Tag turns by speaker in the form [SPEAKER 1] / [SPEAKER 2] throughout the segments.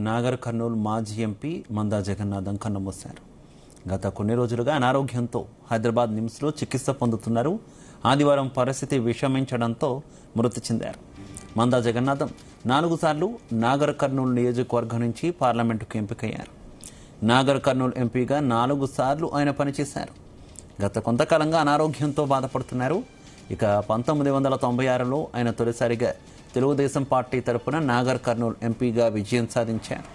[SPEAKER 1] నాగర్ కర్నూలు మాజీ ఎంపీ మందా జగన్నాథం కన్నుమూశారు. గత కొన్ని రోజులుగా అనారోగ్యంతో హైదరాబాద్ నిమ్స్లో చికిత్స పొందుతున్నారు. ఆదివారం పరిస్థితి విషమించడంతో మృతి చెందారు. మందా జగన్నాథం 4 సార్లు నాగర్ కర్నూలు నియోజకవర్గం నుంచి పార్లమెంటుకు ఎంపికయ్యారు. నాగర్ కర్నూలు ఎంపీగా 4 సార్లు ఆయన పనిచేశారు. గత కొంతకాలంగా అనారోగ్యంతో బాధపడుతున్నారు. ఇక 1996లో ఆయన తొలిసారిగా తెలుగుదేశం పార్టీ తరఫున నాగర్ కర్నూలు ఎంపీగా విజయం సాధించారు.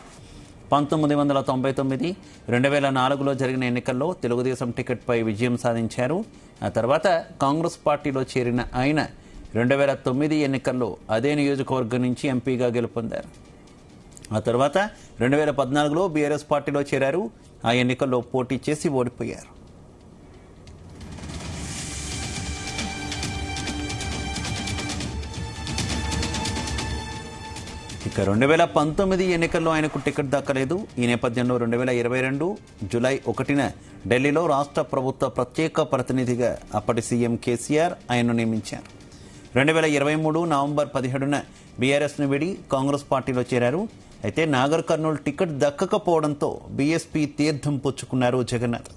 [SPEAKER 1] 1999, 2004లో జరిగిన ఎన్నికల్లో తెలుగుదేశం టికెట్పై విజయం సాధించారు. ఆ తర్వాత కాంగ్రెస్ పార్టీలో చేరిన ఆయన 2009 ఎన్నికల్లో అదే నియోజకవర్గం నుంచి ఎంపీగా గెలుపొందారు. ఆ తర్వాత 2014లో బీఆర్ఎస్ పార్టీలో చేరారు. ఆ ఎన్నికల్లో పోటీ చేసి ఓడిపోయారు. ఇక 2019 ఎన్నికల్లో ఆయనకు టికెట్ దక్కలేదు. ఈ నేపథ్యంలో 2022 జూలై 1న ఢిల్లీలో రాష్ట్ర ప్రభుత్వ ప్రత్యేక ప్రతినిధిగా అప్పటి సీఎం కేసీఆర్ ఆయన్ను నియమించారు. 2023 నవంబర్ 17న బీఆర్ఎస్ను వీడి కాంగ్రెస్ పార్టీలో చేరారు. అయితే నాగర్ కర్నూలు టికెట్ దక్కకపోవడంతో బీఎస్పీ తీర్థం పుచ్చుకున్నారు జగన్నాథ్.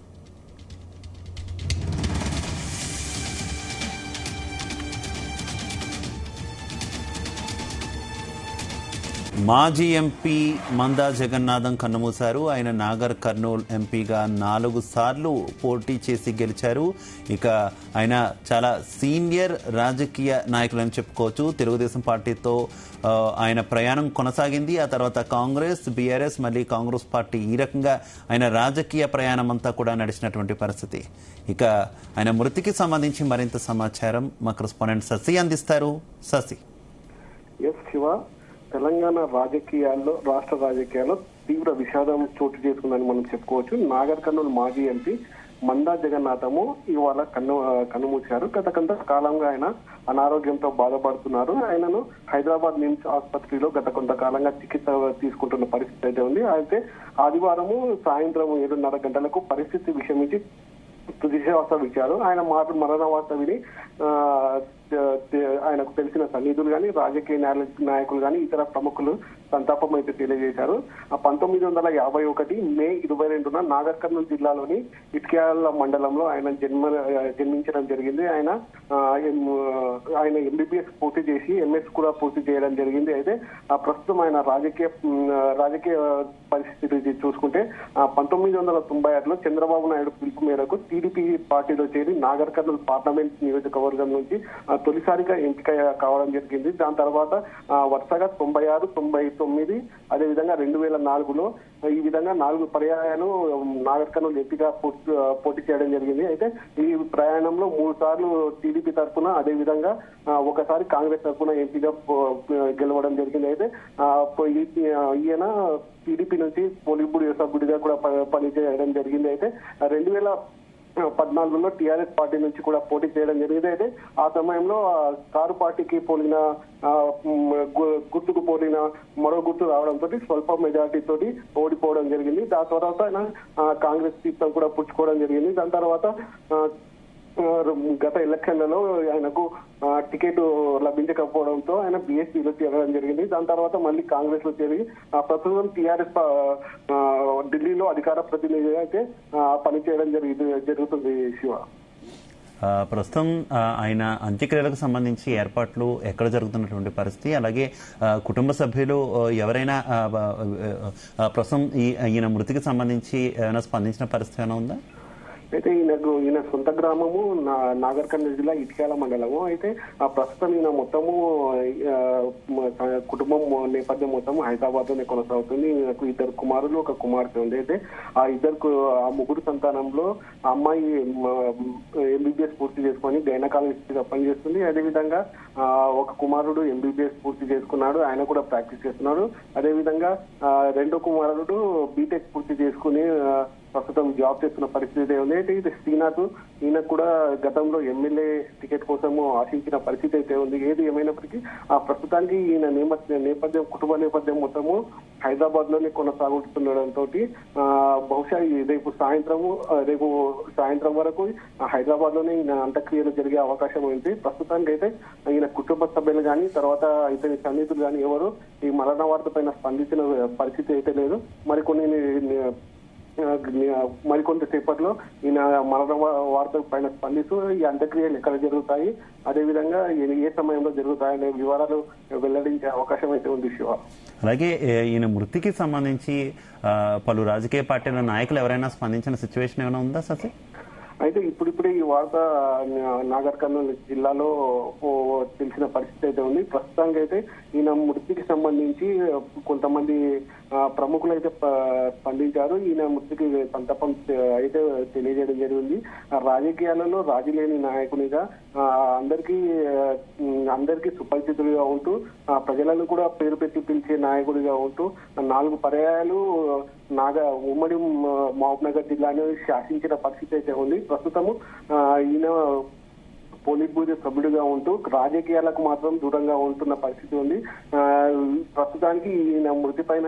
[SPEAKER 1] మాజీ ఎంపీ మందా జగన్నాథం కన్నుమూశారు. ఆయన నాగర్ కర్నూలు ఎంపీగా 4 సార్లు పోటీ చేసి గెలిచారు. ఇక ఆయన చాలా సీనియర్ రాజకీయ నాయకులని చెప్పుకోవచ్చు. తెలుగుదేశం పార్టీతో ఆయన ప్రయాణం కొనసాగింది. ఆ తర్వాత కాంగ్రెస్, బీఆర్ఎస్, మళ్ళీ కాంగ్రెస్ పార్టీ, ఈ రకంగా ఆయన రాజకీయ ప్రయాణం అంతా కూడా నడిచినటువంటి పరిస్థితి. ఇక ఆయన మృతికి సంబంధించి మరింత సమాచారం మా కరెస్పాండెంట్ శశి అందిస్తారు. శశి.
[SPEAKER 2] తెలంగాణ రాజకీయాల్లో, రాష్ట్ర రాజకీయాల్లో తీవ్ర విషాదం చోటు చేసుకుందని మనం చెప్పుకోవచ్చు. నాగర్ కర్నూలు మాజీ ఎంపీ మందా జగన్నాథము ఇవాళ కన్నుమూశారు. గత కొంతకాలంగా ఆయన అనారోగ్యంతో బాధపడుతున్నారు. ఆయనను హైదరాబాద్ నిమ్స్ ఆసుపత్రిలో గత కొంతకాలంగా చికిత్స తీసుకుంటున్న పరిస్థితి అయితే ఉంది. అయితే ఆదివారము సాయంత్రం 7:30 గంటలకు పరిస్థితి విషమించి తుదిశ్వాస విచారు. ఆయన మరణ వార్త విని ఆయనకు తెలిసిన సన్నిధులు కానీ, రాజకీయ నాయకులు కానీ, ఇతర ప్రముఖులు సంతాపం అయితే తెలియజేశారు. 1951 మే 22న నాగర్ కర్నూలు జిల్లాలోని ఇట్క్యాల మండలంలో ఆయన జన్మించడం జరిగింది. ఆయన ఎంబీబీఎస్ పూర్తి చేసి ఎంఎస్ కూడా పూర్తి చేయడం జరిగింది. అయితే ప్రస్తుతం ఆయన రాజకీయ పరిస్థితి చూసుకుంటే 1996లో చంద్రబాబు నాయుడు పిలుపు మేరకు టీడీపీ పార్టీలో చేరి నాగర్ కర్నూలు పార్లమెంట్ నియోజకవర్గం నుంచి తొలిసారిగా ఎంపిక కావడం జరిగింది. దాని తర్వాత వరుసగా 96, 99, అదేవిధంగా 2004లో ఈ విధంగా 4 పర్యాయాలు నాగర్ కర్నూలు ఎంపీగా పోటీ చేయడం జరిగింది. అయితే ఈ ప్రయాణంలో 3 సార్లు టీడీపీ తరఫున, అదేవిధంగా ఒకసారి కాంగ్రెస్ తరఫున ఎంపీగా గెలవడం జరిగింది. అయితే ఈయన టీడీపీ నుంచి పోలింగ్ సభ్యుడిగా కూడా పనిచేయడం జరిగింది. అయితే 2014లో టీఆర్ఎస్ పార్టీ నుంచి కూడా పోటీ చేయడం జరిగింది. అయితే ఆ సమయంలో కారు పార్టీకి పోలిన గుర్తుకు పోలిన మరో గుర్తు రావడంతో స్వల్ప మెజార్టీ తోటి ఓడిపోవడం జరిగింది. దాని తర్వాత ఆయన కాంగ్రెస్ తీర్థం కూడా పుచ్చుకోవడం జరిగింది. దాని తర్వాత గత ఎలక్షన్లలో ఆయనకు టికెట్ లభించకపోవడంతో ఆయన బీఎస్పీలో చేరడం జరిగింది. దాని తర్వాత మళ్ళీ కాంగ్రెస్ లో చేరి ప్రస్తుతం టీఆర్ఎస్ ఢిల్లీలో అధికార ప్రతినిధిగా అయితే పనిచేయడం జరుగుతుంది. శివ,
[SPEAKER 1] ప్రస్తుతం ఆయన అంత్యక్రియలకు సంబంధించి ఏర్పాట్లు ఎక్కడ జరుగుతున్నటువంటి పరిస్థితి, అలాగే కుటుంబ సభ్యులు ఎవరైనా ప్రస్తుతం ఈయన మృతికి సంబంధించి ఏమైనా స్పందించిన పరిస్థితి ఏమైనా ఉందా?
[SPEAKER 2] అయితే ఈయన సొంత గ్రామము నాగర్ కర్నూలు జిల్లా ఇట్క్యాల మండలము. అయితే ప్రస్తుతం ఈయన మొత్తము కుటుంబం నేపథ్యం మొత్తం హైదరాబాద్ లోనే కొనసాగుతుంది. ఈయనకు 2 కుమారులు, 1 కుమార్తె ఉంది. అయితే ఆ ముగ్గురు సంతానంలో అమ్మాయి ఎంబీబీఎస్ పూర్తి చేసుకొని గైనకాలజిస్ట్గా పనిచేస్తుంది. అదేవిధంగా 1 కుమారుడు ఎంబీబీఎస్ పూర్తి చేసుకున్నాడు, ఆయన కూడా ప్రాక్టీస్ చేస్తున్నాడు. అదేవిధంగా 2వ కుమారుడు బీటెక్ పూర్తి చేసుకుని ప్రస్తుతం జాబ్ చేస్తున్న పరిస్థితి ఉంది. అయితే ఇది శ్రీనాథ్ ఈయన కూడా గతంలో ఎమ్మెల్యే టికెట్ కోసము ఆశించిన పరిస్థితి అయితే ఉంది. ఏది ఏమైనప్పటికీ ప్రస్తుతానికి ఈయన నేపథ్యం కుటుంబ నేపథ్యం మొత్తము హైదరాబాద్ లోనే కొనసాగుతుండడంతో బహుశా రేపు సాయంత్రం వరకు హైదరాబాద్ లోనే ఈయన అంత్యక్రియలు జరిగే అవకాశం ఉంది. ప్రస్తుతానికి అయితే ఈయన కుటుంబ సభ్యులు కానీ తర్వాత ఇతని సన్నిహితులు కానీ ఎవరు ఈ మరణ వార్త పైన స్పందించిన పరిస్థితి అయితే లేదు. మరికొంతసేపట్లో ఈయన మరణ వార్త పైన స్పందిస్తూ ఈ అంత్యక్రియలు ఎక్కడ జరుగుతాయి, అదేవిధంగా ఏ సమయంలో జరుగుతాయనే వివరాలు వెల్లడించే అవకాశం అయితే ఉంది శివ.
[SPEAKER 1] అలాగే ఈయన మృతికి సంబంధించి పలు రాజకీయ పార్టీల నాయకులు ఎవరైనా స్పందించిన సిచ్యువేషన్ ఏమైనా ఉందా శశి?
[SPEAKER 2] అయితే ఇప్పుడిప్పుడే ఈ వార్త నాగర్ కర్నూలు జిల్లాలో తెలిసిన పరిస్థితి అయితే ఉంది. ప్రస్తుతానికి అయితే ఈయన మృతికి సంబంధించి కొంతమంది ప్రముఖులు అయితే స్పందించారు. ఈయన మృతికి సంతాపం అయితే తెలియజేయడం జరిగింది. రాజకీయాలలో రాజీలేని నాయకునిగా అందరికీ సుపరిచితుడిగా ఉంటూ ప్రజలను కూడా పేరు పెట్టి పిలిచే నాయకుడిగా ఉంటూ 4 పర్యాయాలు ఉమ్మడి మహబూబ్నగర్ జిల్లాను శాసించిన పరిస్థితి అయితే ఉంది. ప్రస్తుతము ఈయన పోలిట్ బ్యూరో సభ్యుడిగా ఉంటూ రాజకీయాలకు మాత్రం దూరంగా ఉంటున్న పరిస్థితి ఉంది. ప్రస్తుతానికి ఈయన మృతి పైన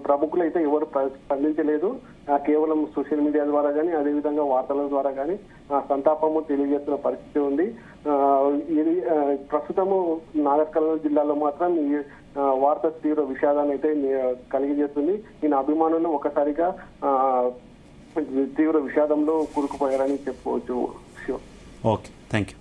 [SPEAKER 2] ప్రముఖులు అయితే ఎవరు స్పందించలేదు. కేవలం సోషల్ మీడియా ద్వారా కానీ అదేవిధంగా వార్తల ద్వారా కానీ సంతాపము తెలియజేస్తున్న పరిస్థితి ఉంది. ఇది ప్రస్తుతము నాగర్ కర్నూలు జిల్లాలో మాత్రం ఈ వార్త తీవ్ర విషాదాన్ని అయితే కలిగజేస్తుంది. ఈయన అభిమానులు ఒకసారిగా తీవ్ర విషాదంలో కూరుకుపోయారని చెప్పుకోవచ్చు.
[SPEAKER 1] Okay, thank you.